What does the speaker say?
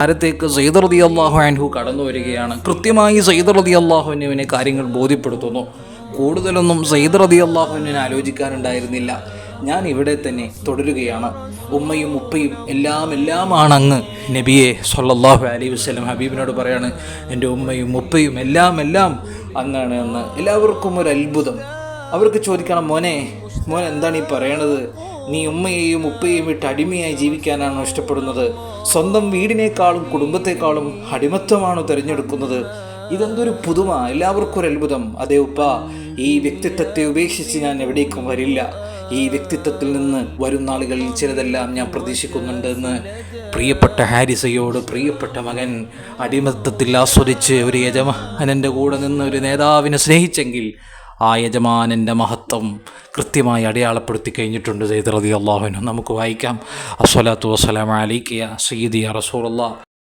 നേരത്തേക്ക് സയ്യിദ് റളിയല്ലാഹു അൻഹു കടന്നു വരികയാണ്. കൃത്യമായി സയ്യിദ് റളിയല്ലാഹു അൻഹുവിനെ കാര്യങ്ങൾ ബോധ്യപ്പെടുത്തുന്നു. കൂടുതലൊന്നും സയ്യിദ് റളിയല്ലാഹു അൻഹുവിനെ ആലോചിക്കാനുണ്ടായിരുന്നില്ല. ഞാൻ ഇവിടെ തന്നെ തുടരുകയാണ്. ഉമ്മയും ഉപ്പയും എല്ലാമാണ് അങ്ങ്. നബിയെ സ്വല്ലല്ലാഹു അലൈഹി വസല്ലം ഹബീബിനോട് പറയാണ്, എൻ്റെ ഉമ്മയും ഉപ്പയും എല്ലാം അങ്ങാണ് എന്ന്. എല്ലാവർക്കും ഒരു അത്ഭുതം. അവർക്ക് ചോദിക്കണം, മോനെ എന്താണ് ഈ പറയണത്? നീ ഉമ്മയെയും ഉപ്പയെയും വിട്ട് അടിമയായി ജീവിക്കാനാണോ ഇഷ്ടപ്പെടുന്നത്? സ്വന്തം വീടിനേക്കാളും കുടുംബത്തെക്കാളും അടിമത്വമാണോ തിരഞ്ഞെടുക്കുന്നത്? ഇതെന്തൊരു പുതുമ! എല്ലാവർക്കും ഒരു അത്ഭുതം. അതേ ഉപ്പ, ഈ വ്യക്തിത്വത്തെ ഉപേക്ഷിച്ച് ഞാൻ എവിടേക്കും വരില്ല. ഈ വ്യക്തിത്വത്തിൽ നിന്ന് വരും നാളുകളിൽ ചിലതെല്ലാം ഞാൻ പ്രതീക്ഷിക്കുന്നുണ്ടെന്ന് പ്രിയപ്പെട്ട ഹാരിസയോട് പ്രിയപ്പെട്ട മകൻ അടിമത്തത്തിൽ ആസ്വദിച്ച് ഒരു യജമാനൻ്റെ കൂടെ നിന്ന് ഒരു നേതാവിനെ സ്നേഹിച്ചെങ്കിൽ ആ യജമാനൻ്റെ മഹത്വം കൃത്യമായി അടയാളപ്പെടുത്തി കഴിഞ്ഞിട്ടുണ്ട് സയ്യിദ് റളിയല്ലാഹു അൻഹു. നമുക്ക് വായിക്കാം. അസ്സലാത്തു വസ്സലാമു അലൈക യാ സയ്യിദി യാ റസൂലല്ലാഹ്.